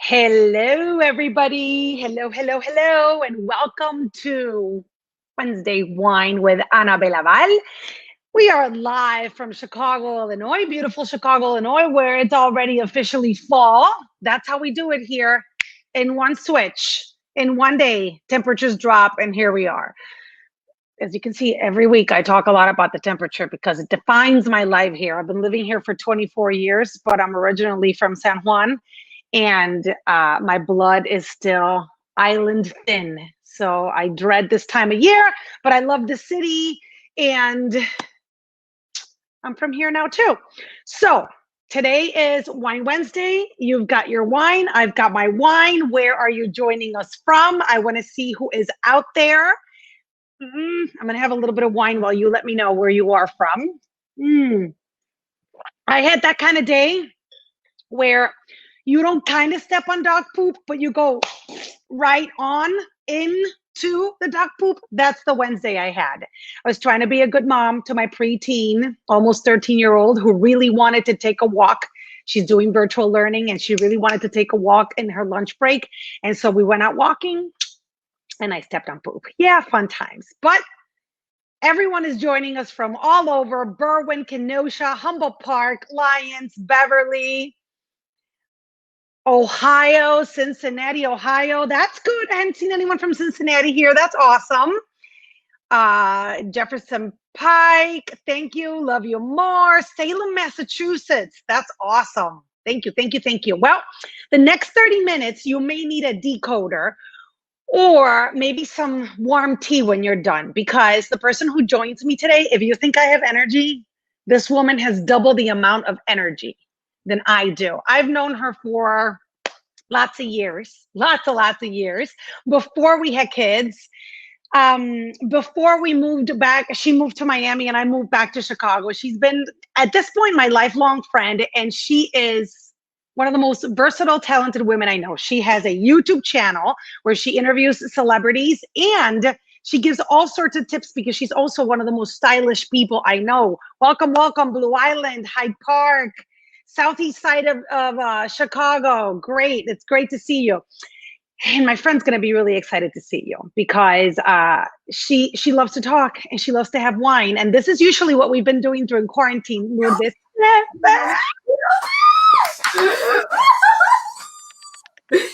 Hello, everybody. Hello, and welcome to Wednesday Wine with Ana Belaval. We are live from Chicago, Illinois, beautiful Chicago, Illinois, where it's already officially fall. That's how we do it here in one switch, in one day. Temperatures drop, and here we are. As you can see, every week I talk a lot about the temperature because it defines my life here. I've been living here for 24 years, but I'm originally from San Juan, and my blood is still island thin. So I dread this time of year, but I love the city, and I'm from here now too. So today is Wine Wednesday. You've got your wine. I've got my wine. Where are you joining us from? I want to see who is out there. I'm going to have a little bit of wine while you let me know where you are from. I had that kind of day where you don't kind of step on dog poop, but you go right on into the dog poop. That's the Wednesday I had. I was trying to be a good mom to my preteen, almost 13-year-old, who really wanted to take a walk. She's doing virtual learning, and she really wanted to take a walk in her lunch break. And so we went out walking, and I stepped on poop. Yeah, fun times. But everyone is joining us from all over: Berwyn, Kenosha, Humboldt Park, Lyons, Beverly, Ohio, Cincinnati, Ohio. That's good. I hadn't seen anyone from Cincinnati here. That's awesome. Jefferson Pike, thank you. Love you more. Salem, Massachusetts. That's awesome. Thank you. Well, the next 30 minutes, you may need a decoder or maybe some warm tea when you're done, because the person who joins me today, if you think I have energy, this woman has double the amount of energy than I do. I've known her for lots of years, lots of years, before we had kids. Before we moved back, she moved to Miami and I moved back to Chicago. She's been, at this point, my lifelong friend, and she is one of the most versatile, talented women I know. She has a YouTube channel where she interviews celebrities, and she gives all sorts of tips because she's also one of the most stylish people I know. Welcome, Blue Island, Hyde Park, southeast side of Chicago. Great. It's great to see you. And my friend's going to be really excited to see you because she loves to talk and she loves to have wine. And this is usually what we've been doing during quarantine. Lourdes.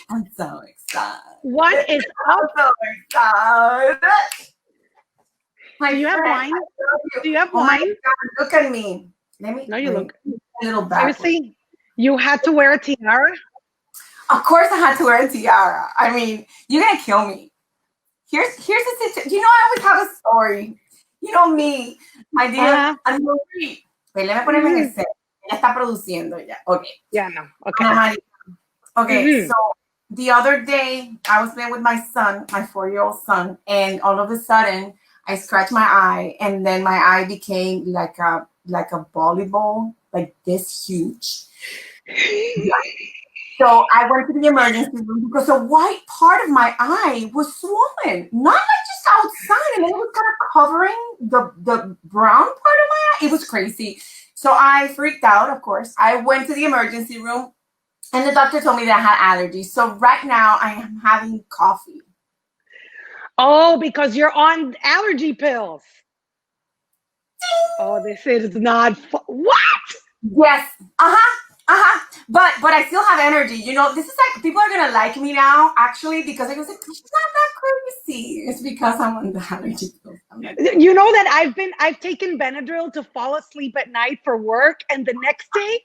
I'm so excited. What is up? I'm so excited. Do you have wine? Do you have wine? My God, look at me. No, you look a little back. Seriously, you had to wear a tiara? Of course I had to wear a tiara. I mean, you're going to kill me. Here's the situation. You know, I always have a story. You know me, my dear. Wait, let me ponerme en escena. Ella está produciendo ya. Okay. Yeah, no. Okay. Okay, so the other day I was playing with my son, my 4-year-old son, and all of a sudden I scratched my eye, and then my eye became like a volleyball, like this huge. Yeah. So I went to the emergency room because a white part of my eye was swollen, not like just outside, and it was kind of covering the brown part of my eye. It was crazy. So I freaked out, of course. I went to the emergency room, and the doctor told me that I had allergies. So right now I am having coffee. Oh, because you're on allergy pills. Oh, this is not what? Yes. But I still have energy. You know, this is like, people are gonna like me now, actually, because I was like, she's not that crazy. It's because I'm on the allergy pills. You know that I've taken Benadryl to fall asleep at night for work, and the next day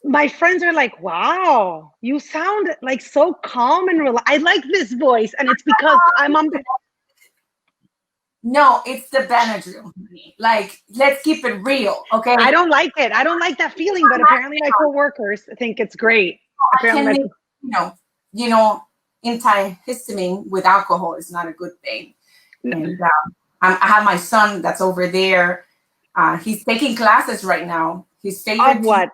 my friends are like, wow, you sound like so calm and relaxed. I like this voice, and it's because I'm on. No, it's the Benadryl. Like, let's keep it real, okay? I don't like it. I don't like that feeling, but apparently my coworkers think it's great. Apparently, you know, antihistamine with alcohol is not a good thing. And I have my son that's over there. He's taking classes right now. His favorite what?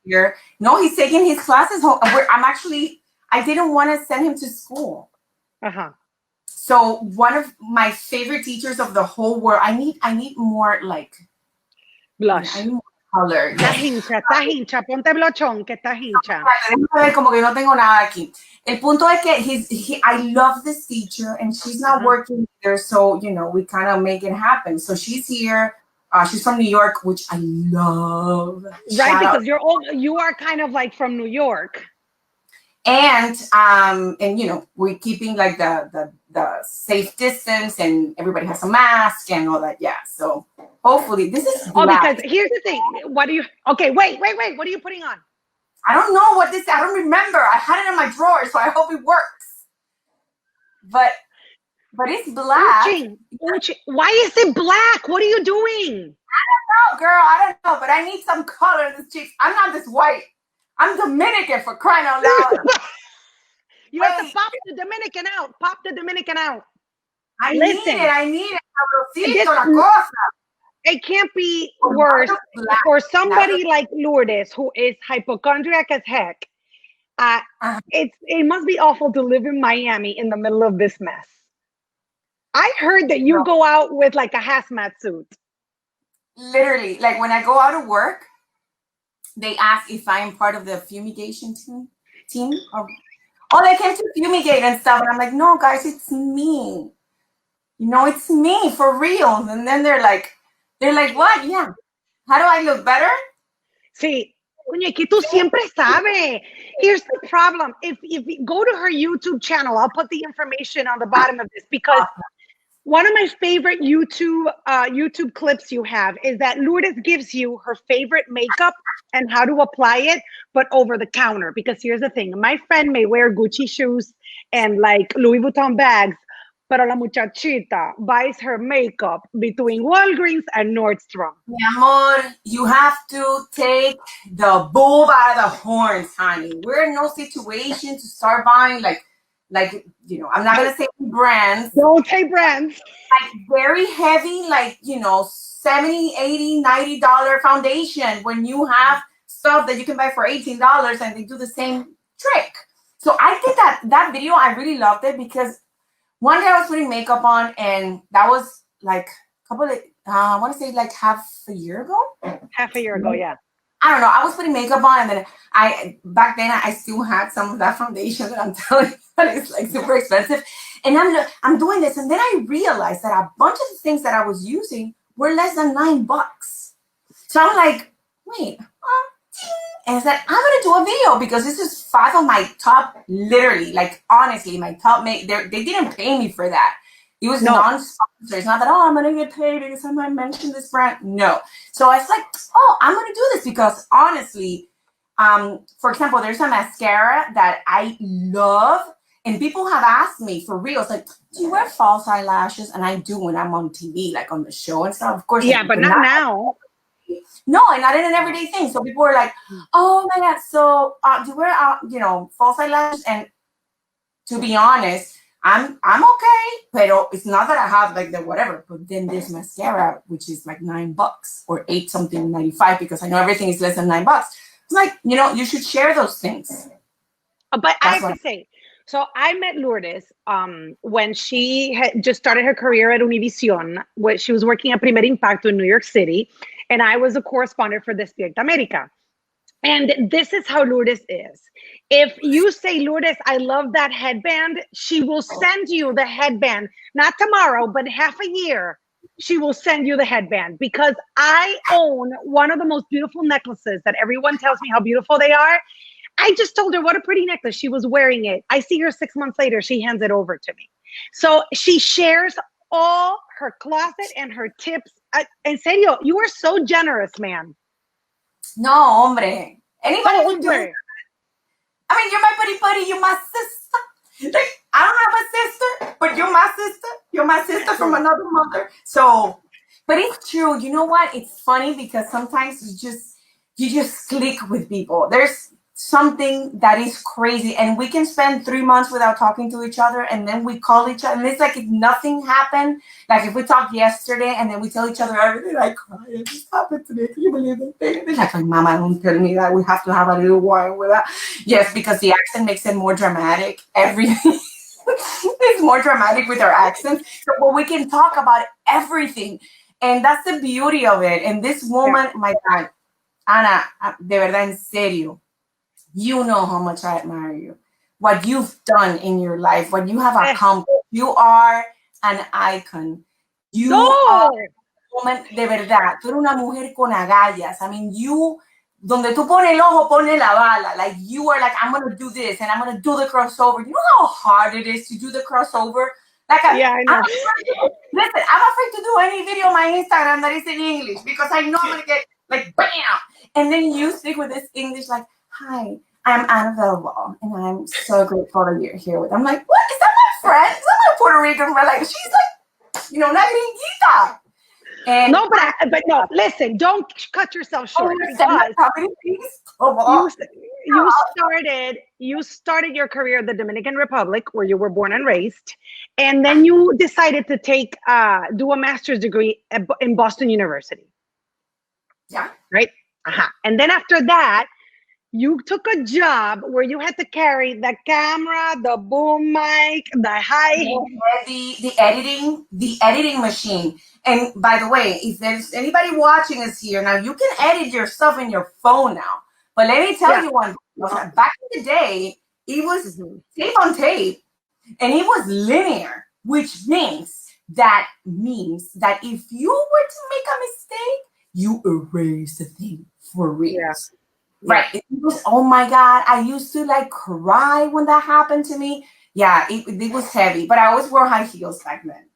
Year. No, he's taking his classes home. I didn't want to send him to school. So one of my favorite teachers of the whole world, I need more like blush. I need more color. Estás hincha, ponte blochón, que estás hincha. Como que no tengo nada aquí. El punto es que I love this teacher and she's not working here, so, you know, we kind of make it happen. So she's here. She's from New York, which I love. Right, because you are kind of like from New York. And you know, we're keeping like the safe distance and everybody has a mask and all that. Yeah. So hopefully this is because here's the thing. What do you okay, wait. What are you putting on? I don't know what this I don't remember. I had it in my drawer, so I hope it works. But it's black. Why is it black? What are you doing? I don't know, girl. I don't know, but I need some color in this cheeks. I'm not this white. I'm Dominican, for crying out loud. You have to pop the Dominican out. Pop the Dominican out. I need it. It can't be worse for somebody like Lourdes, who is hypochondriac as heck. It must be awful to live in Miami in the middle of this mess. I heard that you go out with like a hazmat suit. Literally, like when I go out of work, they ask if I am part of the fumigation team. They came to fumigate and stuff. And I'm like, no, guys, it's me. You know, it's me for real. And then they're like, what? Yeah. How do I look better? Sí. Coño, que tú siempre sabes. Here's the problem. If you go to her YouTube channel, I'll put the information on the bottom of this, because one of my favorite YouTube clips you have is that Lourdes gives you her favorite makeup and how to apply it, but over the counter. Because here's the thing. My friend may wear Gucci shoes and like Louis Vuitton bags, pero la muchachita buys her makeup between Walgreens and Nordstrom. Mi amor, you have to take the bull by the horns, honey. We're in no situation to start buying like, you know, I'm not going to say brands. Don't say brands. Like very heavy, like, you know, $70, $80, $90 foundation when you have stuff that you can buy for $18 and they do the same trick. So I did that video. I really loved it because one day I was putting makeup on and that was like a couple of, I want to say like half a year ago. Half a year ago, yeah. I don't know. I was putting makeup on and then back then I still had some of that foundation that I'm telling you that is like super expensive. And I'm doing this. And then I realized that a bunch of the things that I was using were less than $9. So I'm like, wait, and I said, I'm going to do a video because this is 5 of my top, literally, like honestly, my top they didn't pay me for that. It was non-sponsor. It's not that, I'm going to get paid because I might mention this brand. No. So I was like, I'm going to do this because honestly, for example, there's a mascara that I love and people have asked me for real. It's like, do you wear false eyelashes? And I do when I'm on TV, like on the show and stuff. Of course. Yeah, but not now. No, and not in an everyday thing. So people were like, oh my God. So do you wear, false eyelashes? And to be honest, I'm okay, but it's not that I have like the whatever. But then there's mascara, which is like $9 or 8 something 95 because I know everything is less than $9. It's like, you know, you should share those things. But I have to say, so I met Lourdes when she had just started her career at Univision, where she was working at Primer Impacto in New York City, and I was a correspondent for Despierta America. And this is how Lourdes is. If you say, Lourdes, I love that headband, she will send you the headband. Not tomorrow, but half a year, she will send you the headband. Because I own one of the most beautiful necklaces that everyone tells me how beautiful they are. I just told her, what a pretty necklace. She was wearing it. I see her 6 months later. She hands it over to me. So she shares all her closet and her tips. En serio, you are so generous, man. No, hombre. Anybody can do it. I mean, you're my buddy. You're my sister. Like, I don't have a sister, but you're my sister. You're my sister from another mother. So, but it's true. You know what? It's funny because sometimes you just click with people. There's something that is crazy, and we can spend 3 months without talking to each other, and then we call each other, and it's like if nothing happened. Like if we talked yesterday, and then we tell each other everything, like, cry, it just happened today. Can you believe it? They're like, Mama, don't tell me that. We have to have a little wine with that. Yes, because the accent makes it more dramatic. Everything is more dramatic with our accents. So, but we can talk about everything, and that's the beauty of it. And this woman, my God. Ana, de verdad, en serio, you know how much I admire you. What you've done in your life, what you have accomplished. You are an icon. You are a woman, de verdad. Tú eres una mujer con agallas. I mean, you, donde tú pones el ojo, pone la bala. Like, you are like, I'm going to do this and I'm going to do the crossover. You know how hard it is to do the crossover? Like, yeah, I know. Listen, I'm afraid to do any video on my Instagram that is in English because I know I'm going to get like, bam. And then you stick with this English like, hi, I'm Anna Belaval, and I'm so grateful that you're here with. I'm like, what? Is that my friend? Is that my Puerto Rican friend? Like, she's like, you know, una gringuita. And no, but no, listen, don't cut yourself short because you started your career in the Dominican Republic where you were born and raised, and then you decided to do a master's degree in Boston University. Yeah. Right? Uh-huh. And then after that, you took a job where you had to carry the camera, the boom mic, the editing machine. And by the way, if there's anybody watching us here now, you can edit yourself in your phone now. But let me tell you one. Back in the day, it was tape on tape, and it was linear, which means that if you were to make a mistake, you erase the thing for real. Yeah. Right. It was, oh my God. I used to like cry when that happened to me. Yeah, it was heavy, but I always wore high heels back then.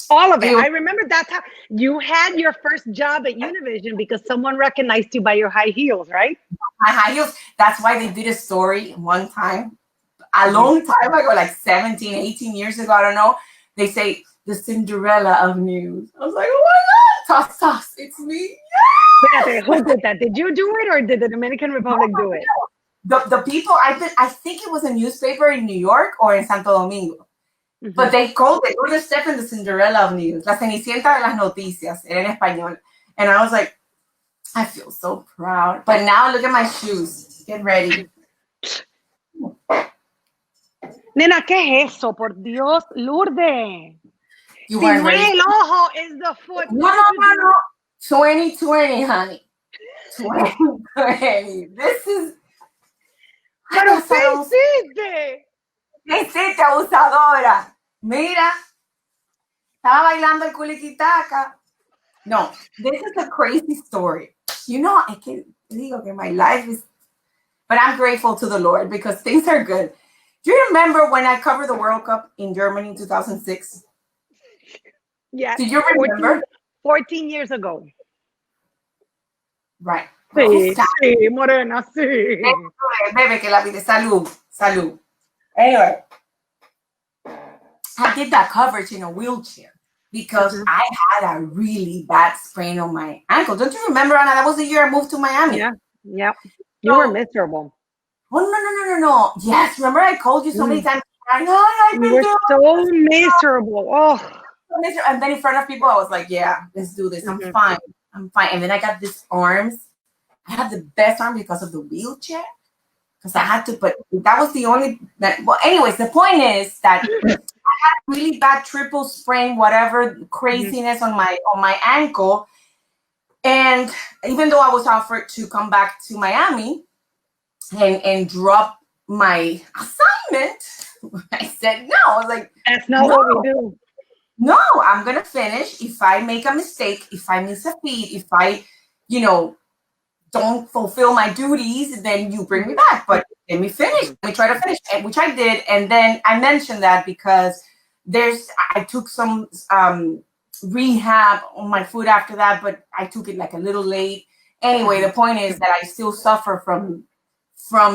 All of it. I remember that's how you had your first job at Univision because someone recognized you by your high heels, right? My high heels. That's why they did a story one time, a long time ago, like 17, 18 years ago. I don't know. They say the Cinderella of news. I was like, oh my God, Toss, it's me. Yes! Who did that? Did you do it or did the Dominican Republic do it? The people, I think it was a newspaper in New York or in Santo Domingo. But they called it Lourdes Stephen, the Cinderella of news. La Cenicienta de las noticias. Era en español. And I was like, I feel so proud. But now look at my shoes. Get ready. Nena, ¿qué es eso? Por Dios, Lourdes. You weren't ready. El ojo is the foot. No. 2020, honey. 2020. This is... Pero ¿qué hiciste? ¿Qué hiciste, abusadora? Mira. Estaba bailando el culiquitaca. No, this is a crazy story. You know, I can digo que my life is... But I'm grateful to the Lord because things are good. Do you remember when I covered the World Cup in Germany in 2006? Yeah. Do you remember? 14 years ago. Right. Sí, morena, sí. Bebe, que la vida. Salud. Anyway, I did that coverage in a wheelchair because I had a really bad sprain on my ankle. Don't you remember, Anna? That was the year I moved to Miami. Yeah. You were miserable. Oh, no. Yes, remember I called you so many times. I know. You were so miserable. Oh. And then in front of people, I was like, yeah, let's do this. I'm fine. And then I got these arms. I had the best arm because of the wheelchair. Because I had to, but that was the only, well, anyways, the point is that I had really bad triple sprain, whatever craziness on my ankle. And even though I was offered to come back to Miami and drop my assignment, I said no. I was like, that's not what we do. No, I'm going to finish. If I make a mistake, if I miss a feed, if I, don't fulfill my duties, then you bring me back. But let me finish. Let me try to finish, which I did. And then I mentioned that because I took some rehab on my foot after that, but I took it like a little late. Anyway, the point is that I still suffer from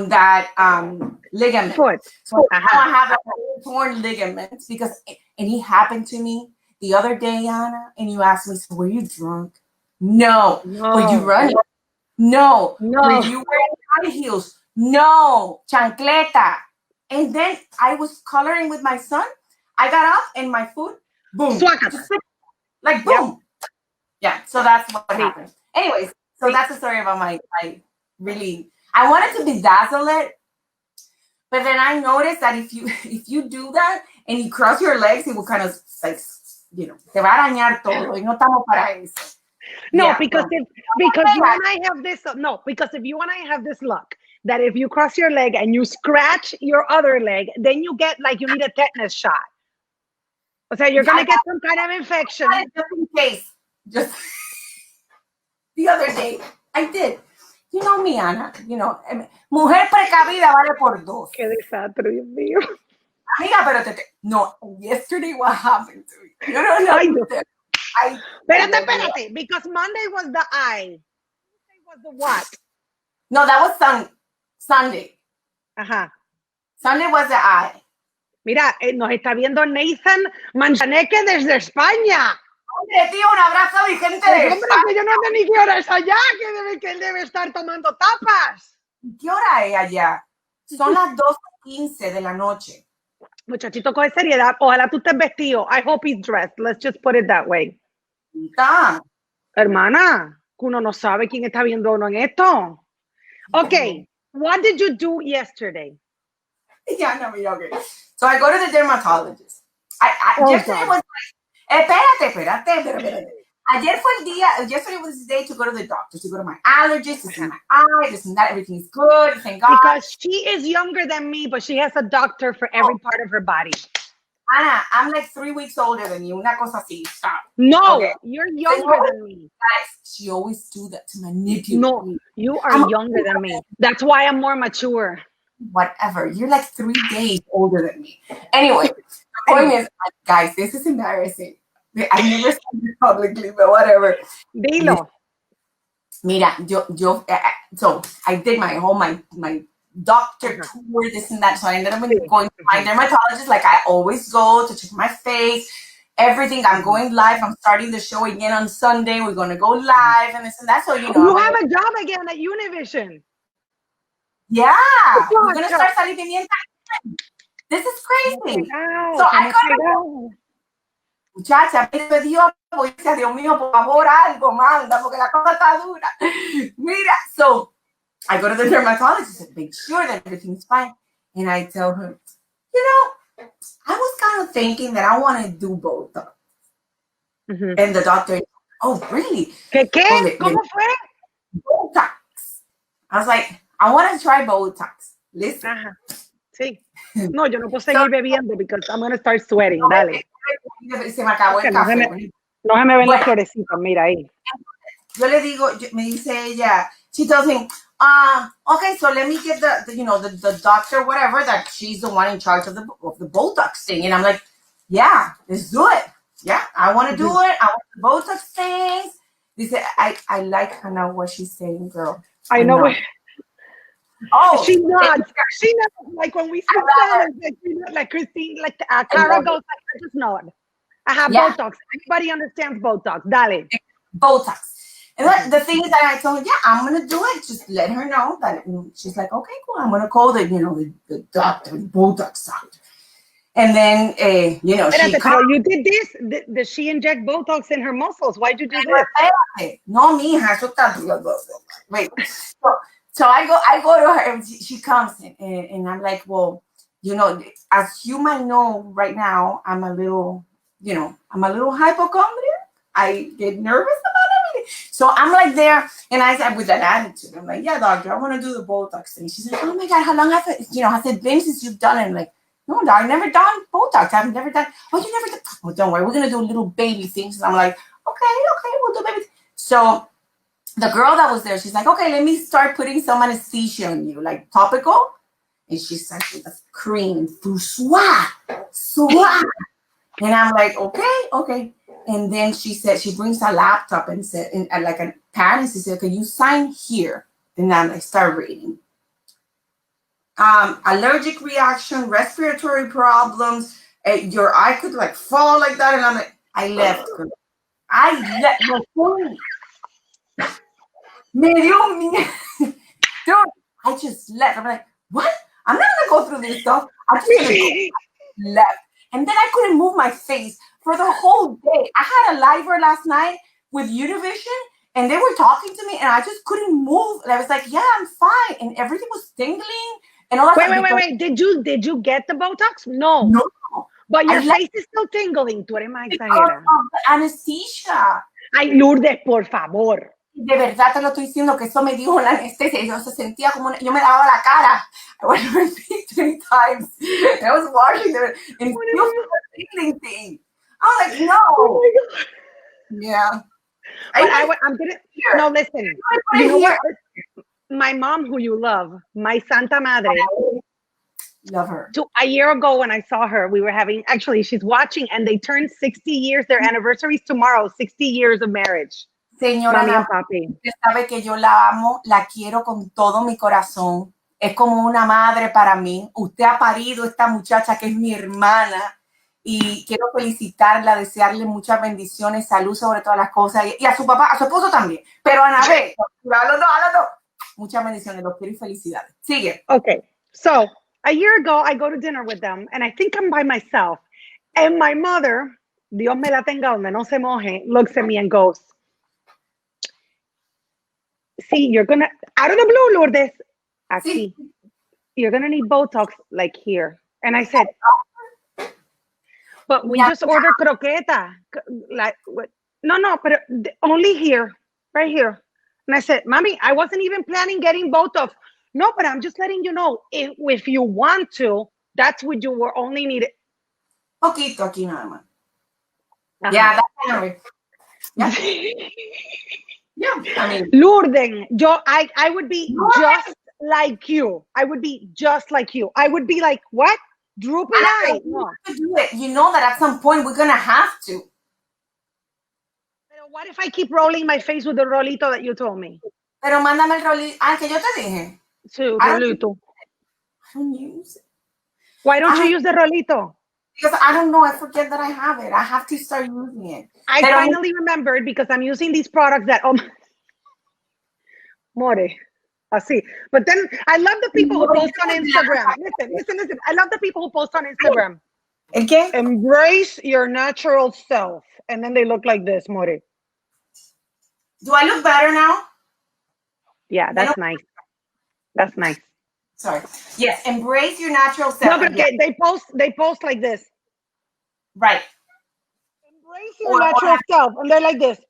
that ligament. Foot. So now I have a torn ligament because, and it happened to me the other day, Anna, and you asked me, so were you drunk? No. Were you running? No. Were you wearing high heels? No. Chancleta. And then I was coloring with my son. I got up and my foot, boom. Like boom. Yeah, so that's what happened. Anyways, so that's the story about my I wanted to bedazzle it, but then I noticed that if you do that and you cross your legs, it will kind of like, te va a dañar todo. Y no estamos para eso. No, Yeah. because you and I have this no, because if you and I have this luck that if you cross your leg and you scratch your other leg, then you get like you need a tetanus shot. O sea, you're gonna get some kind of infection. Just in case. Just the other day, I did. You know me, Ana. You know, mujer precavida vale por dos. Qué desastre, Dios mío. Amiga, pero no. Yesterday, what happened to me? You don't know. Espérate. Because Monday was the eye. Tuesday was the what? No, that was Sunday. Ajá. Sunday was the eye. Mira, nos está viendo Nathan Manchaneque desde España. Hombre, tío, un abrazo a mi gente de España. Hombre, que yo no sé ni qué hora es allá, que él debe estar tomando tapas. ¿Qué hora es allá? Son las 2:15 de la noche. Muchachito, coge seriedad. Ojalá tú estés vestido. I hope he's dressed. Let's just put it that way. Hermana, que uno no sabe quién está viendo uno en esto. Okay, what did you do yesterday? Yeah, no, okay. So I go to the dermatologist. Yesterday was espérate. Ayer fue el día, yesterday was the day to go to the doctor, to go to my allergist, to see my eye, this and that, everything is good, thank God. Because she is younger than me, but she has a doctor for every part of her body. Ana, I'm like 3 weeks older than you, una cosa así, stop. No, okay. You're younger than me. Guys, she always do that to manipulate me. No, you are younger than me. That's why I'm more mature. Whatever, you're like 3 days older than me. Anyway, the point is, guys, this is embarrassing. I never said it publicly, but whatever. Dilo. Mira, so I did my doctor tour, this and that. So I ended up going to my dermatologist, like I always go to check my face, everything. I'm going live. I'm starting the show again on Sunday. We're going to go live and this and that. So, you know. You have a job again at Univision. Yeah. We're going to start saliendo. This is crazy. So I got muchacha, me dio, Dios mío, por favor, algo, manda, porque la cosa está dura. Mira, so I go to the dermatologist and make sure that everything's fine. And I tell her, you know, I was kind of thinking that I want to do botox. And the doctor, oh, really? ¿Qué? ¿Cómo fue? Botox. I was like, I want to try botox. Listen. Ajá. Sí. No, yo no puedo seguir bebiendo because I'm going to start sweating. Dale. Se me acabó el café. No se me ven las florecitas, mira ahí. Yo le digo, me dice ella, she tells me, okay, so let me get the doctor, whatever, that she's the one in charge of the Botox thing. And I'm like, yeah, let's do it. Yeah, I want to do it. I want the Botox things. Dice, I like her now what she's saying, girl. I know what. Oh, she nods. She nods like when we sit down, like Christine, like Cara goes, like, I just nod. I have Botox. Everybody understands Botox. Dale. Botox. And the thing is that I told her, yeah, I'm gonna do it. Just let her know that she's like, okay, cool. I'm gonna call the doctor, the Botox doctor. And then she comes. You did this. Did she inject Botox in her muscles? Why'd you do this? No, mija, eso está. Wait. So I go to her and she comes and I'm like, well, as you might know right now, I'm a little hypochondriac. I get nervous about everything. So I'm like there and I said with that attitude, I'm like, yeah, doctor, I want to do the Botox thing. She's like, oh my God, how long has it been since you've done it? I'm like, no, I've never done Botox. I've never done. Oh, you never done? Oh, don't worry, we're gonna do little baby things. And I'm like, okay, we'll do baby. So the girl that was there, she's like, okay, let me start putting some anesthesia on you, like topical. And she starts with the cream, swat. And I'm like, okay. And then she said, she brings a laptop and said, like a pad, and she said, can you sign here? And I'm like, start reading. Allergic reaction, respiratory problems, your eye could like fall like that. And I'm like, I left, girl. My phone. Dude, I just left. I'm like, what? I'm not gonna go through this stuff. I'm just gonna go. Left. And then I couldn't move my face for the whole day. I had a live last night with Univision and they were talking to me and I just couldn't move. And I was like, yeah, I'm fine. And everything was tingling and all that. Wait. Did you get the Botox? No. But your face is still tingling. Tú eres más exagerada. Anesthesia. Ay, Lourdes, por favor. De verdad te lo estoy diciendo que eso me dijo la anestesia. Yo se sentía como yo me lavaba la cara. I went to repeat 3 times. I was washing them and still feeling thing. I was like, no. Oh my God. Yeah. But I'm gonna no listen. You know what? My mom, who you love, my Santa Madre. Love her. A year ago when I saw her, we were having actually she's watching and they turned 60 years. Their anniversary is tomorrow, 60 years of marriage. Señora, Mami and papi. Usted sabe que yo la amo, la quiero con todo mi corazón. Es como una madre para mí. Usted ha parido esta muchacha que es mi hermana y quiero felicitarla, desearle muchas bendiciones, salud sobre todas las cosas y a su papá, a su esposo también. Pero Anabel, a los dos, muchas bendiciones, los quiero y felicidades. Sigue. Okay, so a year ago I go to dinner with them and I think I'm by myself and my mother, Dios me la tenga donde no se moje, looks at me and goes, see, you're gonna, out of the blue, Lourdes, aquí, you're gonna need Botox like here. And I said, but we just ordered croqueta. Like, no, but only here, right here. And I said, Mommy, I wasn't even planning getting Botox. No, but I'm just letting you know, if you want to, that's what you will only need. Poquito aquí nada más. Yeah, that's kind of it. Yeah, I mean, Lourdes, I would be just like you. I would be just like you. I would be like, what? Droopy eye? No. Do it. You know that at some point we're going to have to. Pero what if I keep rolling my face with the rolito that you told me? Pero mándame el rolito. Que yo te dije. Sí, rolito. I don't use it. Why don't you use the rolito? Because I don't know. I forget that I have it. I have to start using it. I finally remembered because I'm using these products that more. Así. But then I love the people who post on Instagram. Listen. I love the people who post on Instagram. Okay. Embrace your natural self. And then they look like this, more. Do I look better now? Yeah, that's nice. That's nice. Sorry. Yes, embrace your natural self. No, but they post like this. Right. Embrace your natural self. And they're like this.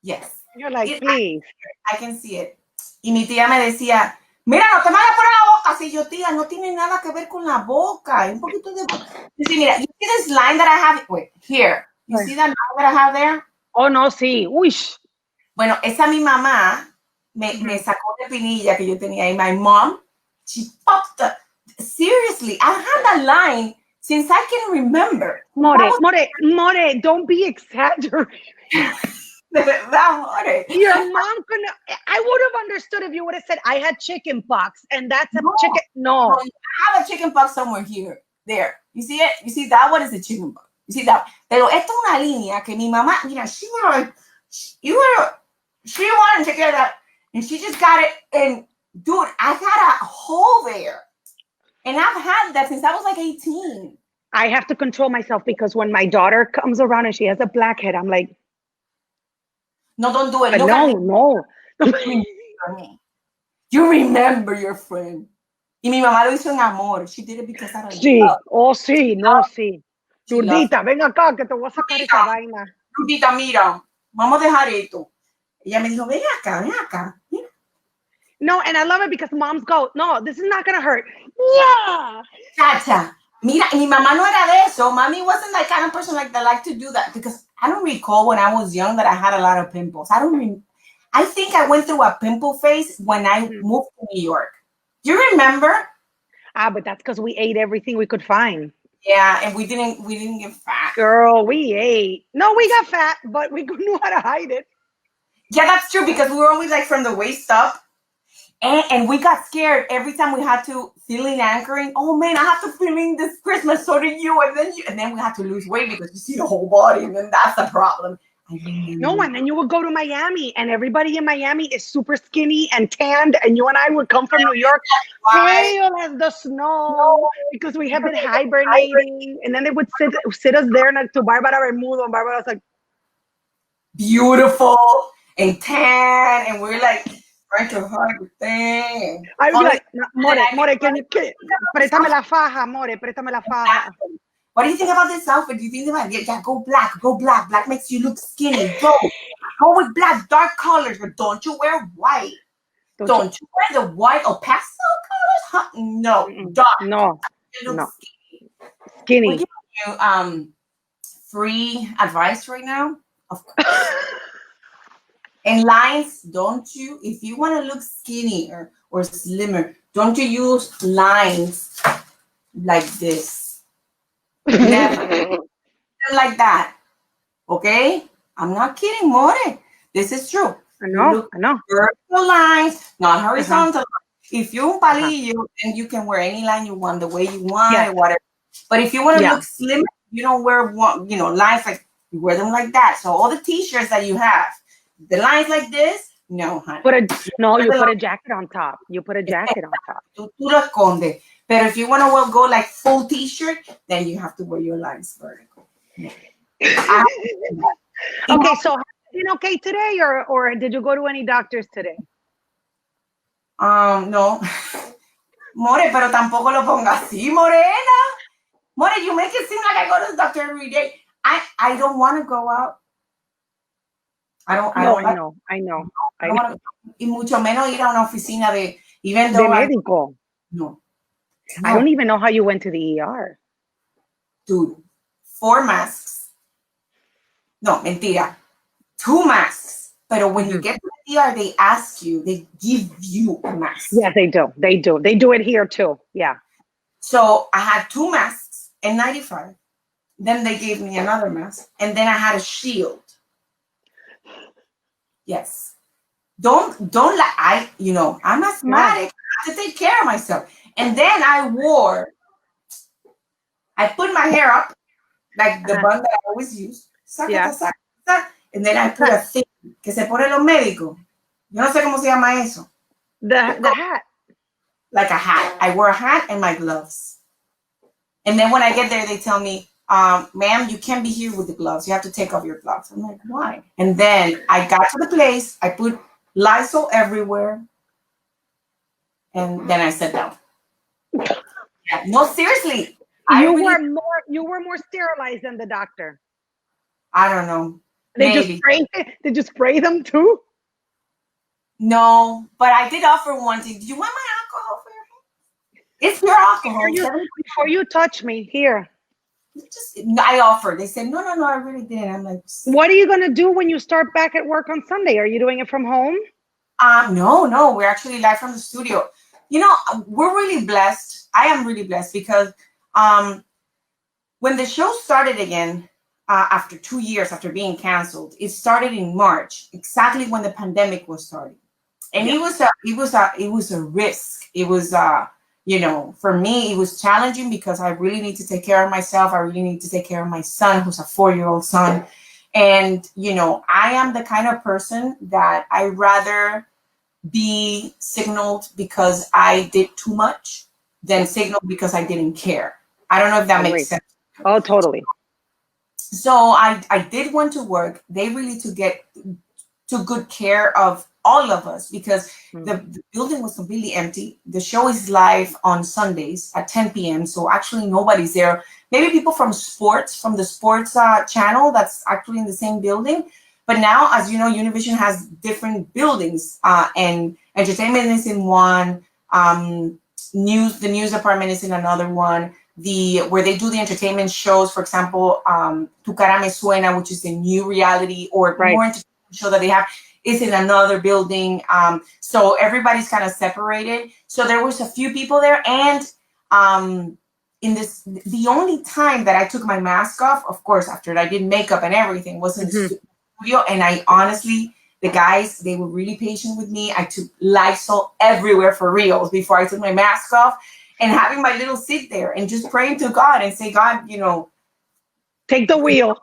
Yes. You're like, please. I can see it. Y mi tía me decía, mira, no te vayas por la boca. Si yo, tía, no tiene nada que ver con la boca. Un poquito de boca. You see, mira, you see this line that I have? Wait, here. You see that line that I have there? Oh, no, sí. Uy. Bueno, esa mi mamá me sacó de pinilla que yo tenía ahí. My mom, she popped up. Seriously, I had that line since I can remember. More, don't be exaggerating. De verdad, more. Your mom couldn't. I would have understood if you would have said, I had chicken pox, and that's a chicken. No. I have a chicken pox somewhere here. There. You see it? You see that one is a chicken pox. You see that? Pero esto es una línea que mi mamá, mira, she wanted to take care of that. And she just got it. And dude, I had a hole there. And I've had that since I was like 18. I have to control myself because when my daughter comes around and she has a blackhead, I'm like, no, don't do it. No. You remember your friend. Y mi mamá lo hizo en amor. She did it because I don't know. Sí, sí, no, sí. Lurdita, ven acá que te voy a sacar esa vaina. Lurdita, mira, vamos a dejar esto. Ella me dijo, ven acá. Mira. No, and I love it because moms go, no, this is not going to hurt. Yeah. Chacha, mira, mi mamá no era de eso. Mommy wasn't that kind of person like that like to do that because I don't recall when I was young that I had a lot of pimples. I think I went through a pimple phase when I moved to New York. Do you remember? But that's because we ate everything we could find. Yeah, and we didn't get fat. Girl, we ate. No, we got fat, but we knew how to hide it. Yeah, that's true because we were always like from the waist up. And we got scared every time we had to fill in anchoring. Oh man, I have to fill in this Christmas, so did you. And then we had to lose weight because you see the whole body, and then that's the problem. No, and then you would go to Miami, and everybody in Miami is super skinny and tanned, and you and I would come from New York, pale as the snow, because we have been hibernating. And then they would sit us there next to Barbara Bermudo, and Barbara was like, beautiful and tan, and we're like trying to hug the thing. I would be like, more, can you préstame la faja, more, préstame la faja. what do you think about this outfit? Do you think about it? Yeah, go black, go black. Black makes you look skinny. Go with black, dark colors, but don't you wear white. Don't you wear the white or pastel colors? Huh? No, dark. No, You look no. skinny. We're Skinny. giving you free advice right now, of course. And lines, don't you, if you want to look skinnier or slimmer, don't you use lines like this. Never. Like that. Okay? I'm not kidding, More. This is true. I You know. look I know. vertical lines, not horizontal. If you're un Uh-huh. palillo, then you can wear any line you want, the way you want, Yes. whatever. But if you want to Yeah. look slim, you don't wear one, lines like you wear them like that. So all the t-shirts that you have, the lines like this, no, honey. You put a jacket on top. You put a jacket on top. Tú lo escondes. But if you want to go like full t-shirt, then you have to wear your lines vertical. Yeah. Okay, so have you been okay today, or did you go to any doctors today? No. More, pero tampoco lo ponga así, morena. More, you make it seem like I go to the doctor every day. I don't want to go out. I don't know. Y mucho menos ir a una oficina de, even De though médico. No. I don't even know how you went to the ER. Dude, 4 masks. No, mentira. 2 masks. But when you get to the ER, they give you a mask. Yeah, they do. They do it here too. Yeah. So I had 2 masks and 95. Then they gave me another mask. And then I had a shield. Yes. Don't like I'm asthmatic. I have to take care of myself. And then I put my hair up like the bun that I always use. And then I put a thing que se pone los médicos. Yo no sé cómo se llama eso. The hat. Like a hat. I wear a hat and my gloves. And then when I get there, they tell me, ma'am, you can't be here with the gloves. You have to take off your gloves. I'm like, why? And then I got to the place. I put Lysol everywhere. And then I sat down. Yeah. No, seriously. You were more sterilized than the doctor. I don't know. Did you spray them too? No, but I did offer one thing. Do you want my alcohol for your hand? It's your alcohol. Before you touch me, here. I offered. They said, no, I really didn't. I'm like, what are you going to do when you start back at work on Sunday? Are you doing it from home? No, we're actually live from the studio. We're really blessed. I am really blessed because when the show started again, after 2 years after being canceled, it started in March, exactly when the pandemic was starting. And it was a risk. It was for me, it was challenging because I really need to take care of myself. I really need to take care of my son, who's a 4-year-old son. And, I am the kind of person that I rather be signaled because I did too much than signaled because I didn't care. I don't know if that makes sense. Oh, totally. So I did want to work. They really took good care of all of us because the building was completely empty. The show is live on Sundays at 10 p.m. So actually nobody's there. Maybe people from the sports channel that's actually in the same building. But now, as you know, Univision has different buildings and entertainment is in one. The news department is in another one. Where they do the entertainment shows, for example, Tu Cara Me Suena, which is the new reality or more entertainment show that they have, is in another building. So everybody's kind of separated. So there was a few people there. And the only time that I took my mask off, of course, after I did makeup and everything, was in the studio. And I honestly, the guys, they were really patient with me. I took Lysol everywhere for reals before I took my mask off. And having my little seat there and just praying to God and say, God, take the wheel.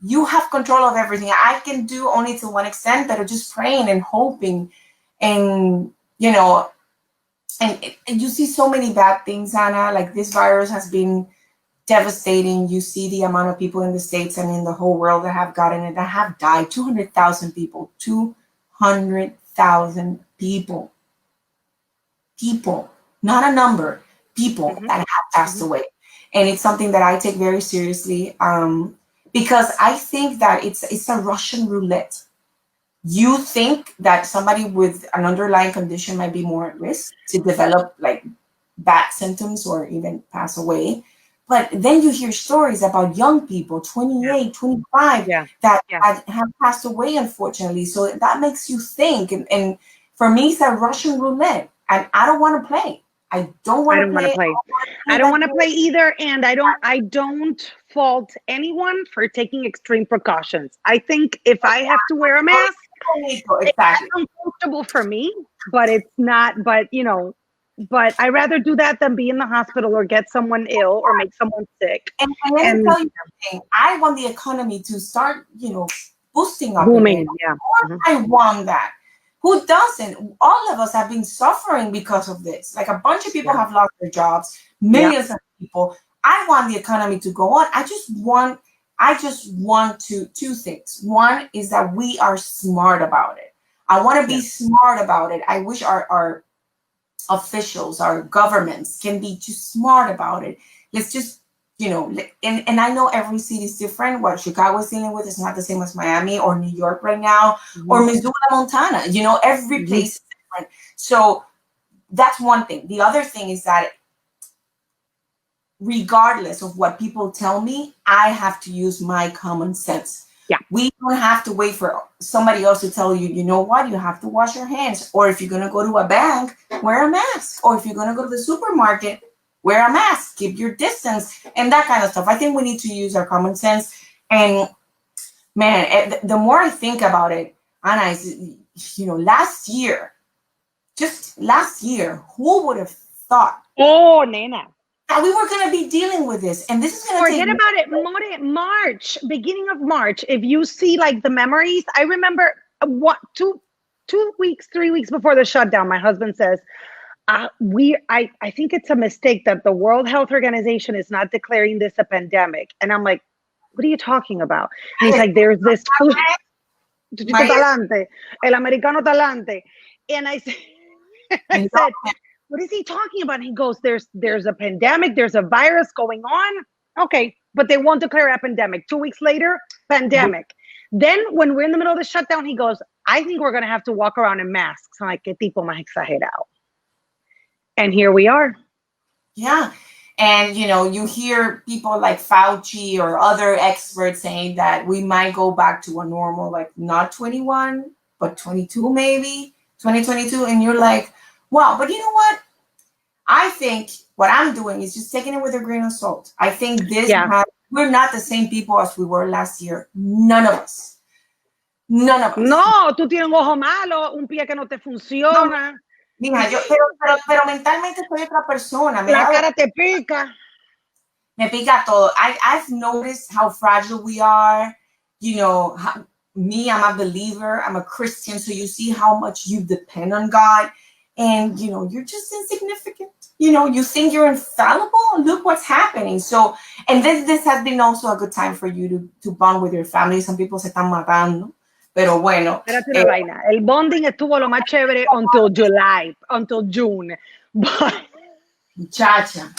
You have control of everything. I can do only to one extent, but just praying and hoping. And, and you see so many bad things, Anna. Like this virus has been devastating. You see the amount of people in the States and in the whole world that have gotten it, that have died. 200,000 people. 200,000 people. People, not a number. People that have passed away. and it's something that I take very seriously, because I think that it's a Russian roulette. You think that somebody with an underlying condition might be more at risk to develop like bad symptoms or even pass away. But then you hear stories about young people, 28, 25, Yeah. that Yeah. have passed away, unfortunately. So that makes you think. And for me, it's a Russian roulette. And I don't want to play. I don't I want to don't want to play. play. I don't want to play either, and I don't fault anyone for taking extreme precautions. I think if I have to wear a mask, Exactly. it's uncomfortable for me, but it's not. But but I rather do that than be in the hospital or get someone ill or make someone sick. And let me And tell you something. I want the economy to start, boosting up again. booming, yeah. Of course, I want that. Who doesn't? All of us have been suffering because of this. Like a bunch of people Yeah. have lost their jobs, Yeah. millions of people. I want the economy to go on. I just want two things. One is that we are smart about it. I want to be Yeah. smart about it. I wish our officials, our governments can be too smart about it. Let's just, and I know every city is different. What Chicago is dealing with is not the same as Miami or New York right now, or Mhm. Missoula, Montana. Every Mhm. place is different. So that's one thing. The other thing is that regardless of what people tell me, I have to use my common sense. Yeah. We don't have to wait for somebody else to tell you, you know what, you have to wash your hands. Or if you're going to go to a bank, wear a mask. Or if you're going to go to the supermarket, wear a mask, keep your distance, and that kind of stuff. I think we need to use our common sense. And man, the more I think about it, Anna, just last year, who would have thought Oh, nena. that we were going to be dealing with this? And this is going to take Forget about it. March, beginning of March. If you see like the memories, I remember what 2 weeks, 3 weeks before the shutdown, my husband says, I think it's a mistake that the World Health Organization is not declaring this a pandemic. And I'm like, what are you talking about? And he's like, there's this flu. my Talante, el americano talante. And I said, I said, what is he talking about? And he goes, there's a pandemic, there's a virus going on. Okay, but they won't declare a pandemic. 2 weeks later, pandemic. Then when we're in the middle of the shutdown, he goes, I think we're gonna have to walk around in masks. I'm like, qué tipo más exagerado. And here we are. Yeah. And you hear people like Fauci or other experts saying that we might go back to a normal, like not 21, but 22, maybe 2022. And you're like, wow, but you know what? I think what I'm doing is just taking it with a grain of salt. I think Yeah. we're not the same people as we were last year. None of us. None of us. No, tú tienes un ojo malo, un pie que no te No, funciona, mija, pero mentalmente soy otra persona. la cara te pica. Me pica todo. I've noticed how fragile we are. I'm a believer. I'm a Christian. So you see how much you depend on God. And, you're just insignificant. You think you're infallible. Look what's happening. So, and this has been also a good time for you to bond with your family. Some people se están matando. Pero bueno. Espérate una vaina. El bonding estuvo lo más chévere until July, until June. But Muchacha.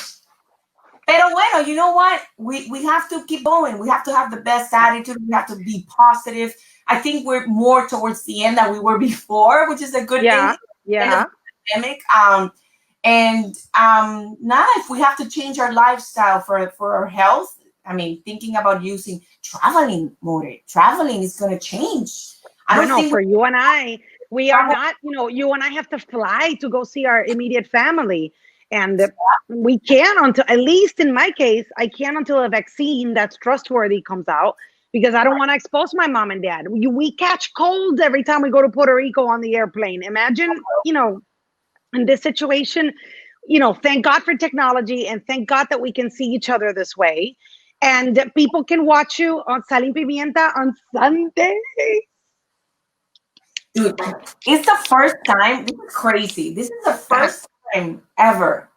Pero bueno, you know what? We have to keep going. We have to have the best attitude. We have to be positive. I think we're more towards the end than we were before, which is a good thing. Yeah. Pandemic. Now if we have to change our lifestyle for our health, I mean, thinking about using traveling more. Traveling is going to change. I don't think for you and I, we are not, you and I have to fly to go see our immediate family. And we can until, at least in my case, I can until a vaccine that's trustworthy comes out, because I don't want to expose my mom and dad. We catch colds every time we go to Puerto Rico on the airplane. Imagine, in this situation, thank God for technology, and thank God that we can see each other this way. And people can watch you on Sal y Pimienta on Sunday. Dude, it's the first time. This is crazy. This is the first time ever.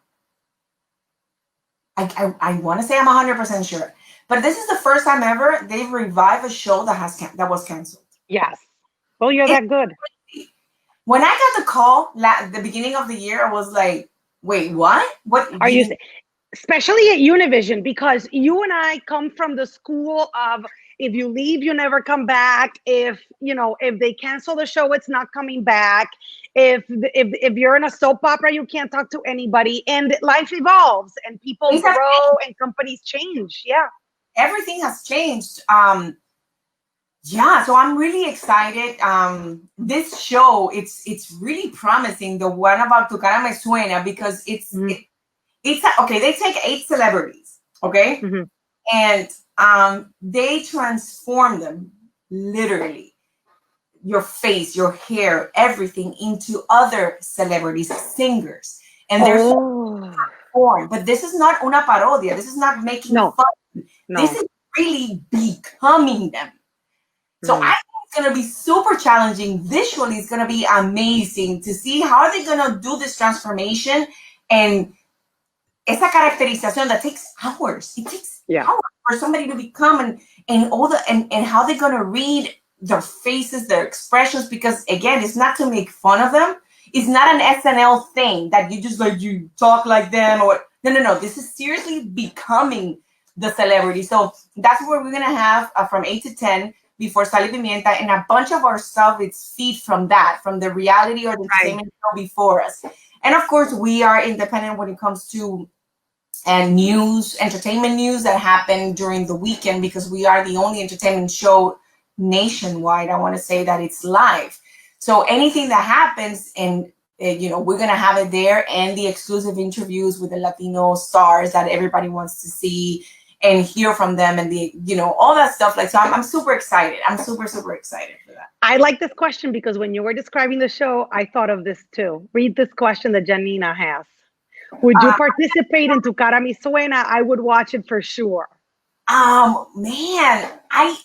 I want to say I'm 100% sure, but this is the first time ever they've revived a show that was canceled. Yes. Oh, you're that good. Crazy. When I got the call at the beginning of the year, I was like, "Wait, what? What are you? especially at Univision, because you and I come from the school of if you leave, you never come back. If if they cancel the show, it's not coming back. If you're in a soap opera, you can't talk to anybody. And life evolves, and people Things have grow, changed. and companies change. Yeah, Everything has changed. Yeah, so I'm really excited. This show, it's really promising. The one about Tu cara me suena, because hmm okay. They take 8 celebrities, okay, hmm and they transform them, literally, your face, your hair, everything, into other celebrities, singers, and they're so Oh transformed. But this is not una parodia. This is not making no, fun. This no. is really becoming them. So I Mm. think it's going to be super challenging. Visually, it's going to be amazing to see how are they going to do this transformation, and esa caracterización that takes hours. It takes Yeah. hours for somebody to become, and all the and how they're going to read their faces, their expressions, because again, it's not to make fun of them. It's not an SNL thing that you just like you talk like them, or no. This is seriously becoming the celebrity. So that's where we're going to have from 8 to 10 before Sal y Pimienta, and a bunch of our stuff. It's feed from that, from the reality or the Right. entertainment show before us. And of course, we are independent when it comes to and news, entertainment news that happen during the weekend, because we are the only entertainment show nationwide. I want to say that it's live. So anything that happens, and we're gonna have it there, and the exclusive interviews with the Latino stars that everybody wants to see and hear from them, and the all that stuff. Like, so I'm super excited. I'm super excited for that. I like this question because when you were describing the show, I thought of this too. Read this question that Janina has. Would you Uh, participate in Tu Cara Mi Suena? I would watch it for sure. Man, I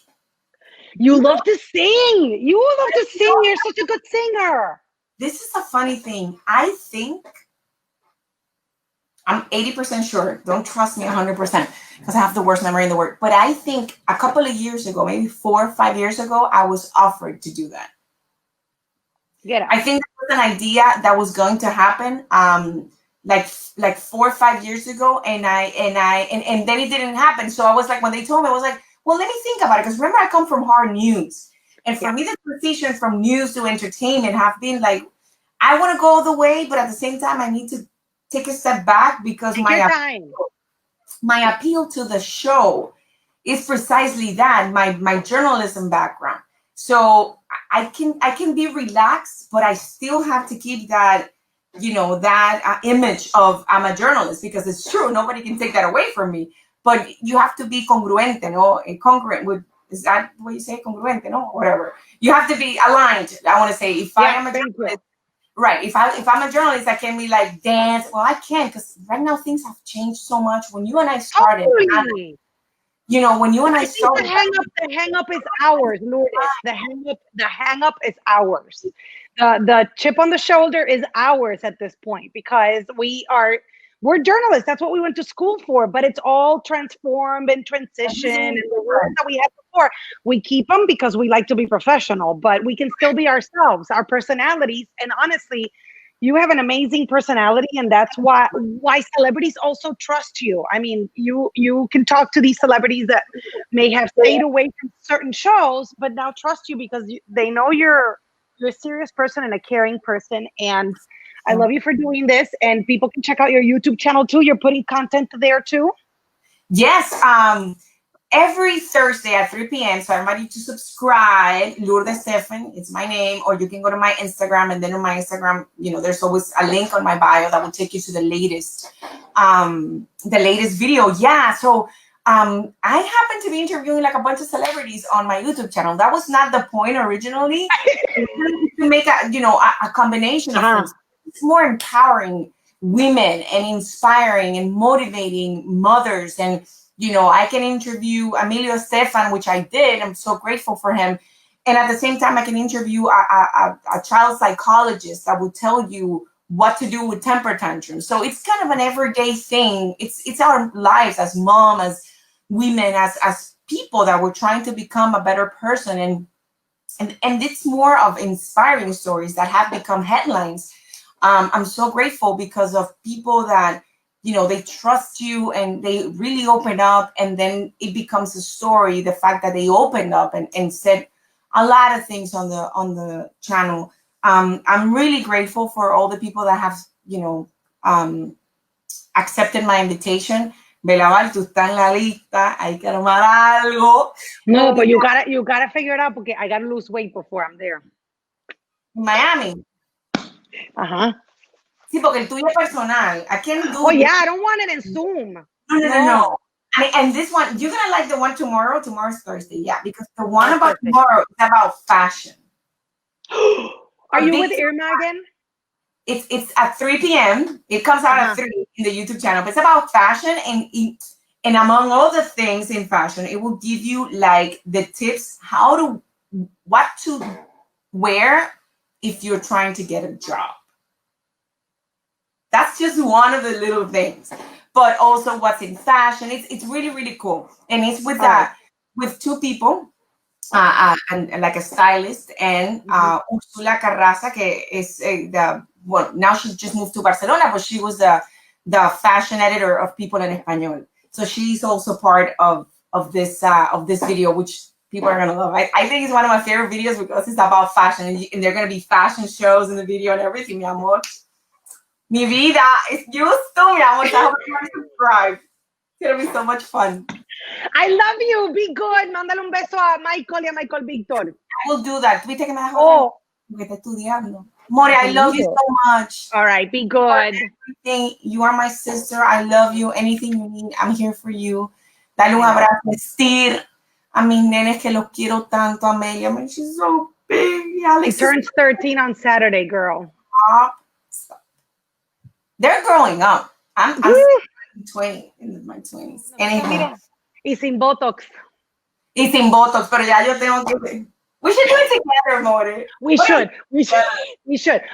You you know love to sing. You love to sing. You're such a good singer. this is a funny thing. I think I'm 80% sure. Don't trust me 100% because I have the worst memory in the world. But I think a couple of years ago, maybe 4 or 5 years ago, I was offered to do that. Get out. I think that was an idea that was going to happen, like 4 or 5 years ago, and then it didn't happen. So I was like, when they told me, I was like, well, let me think about it, because remember, I come from hard news, and for Yeah. me, the transition from news to entertainment have been like, I want to go the way, but at the same time, I need to take a step back, because Take your time. my appeal to the show is precisely that, my journalism background. So I can be relaxed, but I still have to keep that image of I'm a journalist, because it's true, nobody can take that away from me. But you have to be congruente, no, congruent with, is that what you say, congruente, no, whatever. You have to be aligned. I want to say, if I Yeah, am a thank you. journalist, right? If I'm a journalist, I can be like dance. Well, I can't, because right now things have changed so much. When you and I started, Totally. when you and I I think started, the hang up is ours, Lourdes. The hang up is ours. The chip on the shoulder is ours at this point because we're journalists. That's what we went to school for, but it's all transformed and transition, and the rules that we had before, we keep them because we like to be professional, but we can still be ourselves, our personalities. And honestly, you have an amazing personality, and that's why celebrities also trust you. I mean, you can talk to these celebrities that may have stayed away from certain shows but now trust you because they know you're a serious person and a caring person. And I love you for doing this, and people can check out your YouTube channel too. You're putting content there too. yes, every Thursday at 3 p.m. So I invite you to subscribe. Lourdes Stephen, it's my name, or you can go to my Instagram, and then on my Instagram, there's always a link on my bio that will take you to the latest video. Yeah. So I happen to be interviewing like a bunch of celebrities on my YouTube channel. That was not the point originally. To make a combination of things. It's more empowering women and inspiring and motivating mothers. And I can interview Emilio Stefan, which I did. I'm so grateful for him. And at the same time, I can interview a child psychologist that will tell you what to do with temper tantrums. So it's kind of an everyday thing. It's our lives as mom, as women, as people that we're trying to become a better person. And it's more of inspiring stories that have become headlines. I'm so grateful because of people that they trust you and they really open up, and then it becomes a story. The fact that they opened up and said a lot of things on the channel. I'm really grateful for all the people that have, accepted my invitation. Belaval, tú estás en la lista, hay que armar algo. No, but you gotta figure it out porque I gotta lose weight before I'm there. Miami. Uh-huh. Sí, porque el tuyo es personal. I can't do. Oh yeah, I don't want it in Zoom. No. And this one, you're gonna like the one tomorrow. Tomorrow's Thursday, yeah, because the one about tomorrow is about fashion. Are you with Irma again? It's at 3 p.m. It comes out at 3 in the YouTube channel. But it's about fashion, and among all the things in fashion, it will give you like the tips what to wear if you're trying to get a job. That's just one of the little things, but also what's in fashion. It's really, really cool, and it's with two people, and like a stylist, and Ursula Carraza, que is now she's just moved to Barcelona, but she was the fashion editor of People en Español. So she's also part of this video, which people are gonna love. I think it's one of my favorite videos because it's about fashion, and there are gonna be fashion shows in the video and everything, mi amor. Mi vida, it's used to, mi amor. Subscribe. It's gonna be so much fun. I love you. Be good. Mándale un beso a Michael y a Michael Victor. I will do that. We take a mejor. Porque está estudiando. More, I love you so much. All right, be good. You are my sister. I love you. Anything you need, I'm here for you. Dale un abrazo. Vestir a mis nenes que los quiero tanto. Amelia, I mean, she's so big. She turns 13 on Saturday, girl. Stop. They're growing up. I'm 20, in my 20s. Anything. Y sin botox. Y sin botox, pero ya yo tengo que. We should do it together, More. We should.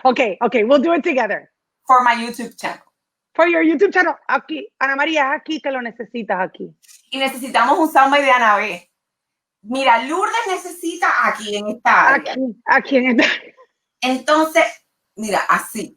Okay, we'll do it together. For my YouTube channel. For your YouTube channel. Aquí, Ana María, aquí te lo necesitas aquí. Y necesitamos un soundbite de Ana B. Mira, Lourdes necesita aquí en esta área. Aquí en esta área. Entonces, mira, así.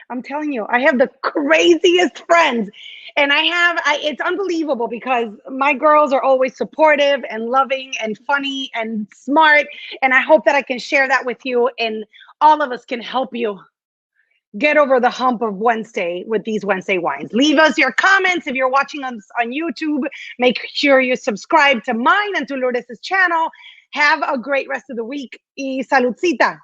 I'm telling you, I have the craziest friends, and it's unbelievable because my girls are always supportive and loving and funny and smart. And I hope that I can share that with you, and all of us can help you get over the hump of Wednesday with these Wednesday wines. Leave us your comments. If you're watching us on YouTube, make sure you subscribe to mine and to Lourdes' channel. Have a great rest of the week. Y saludcita.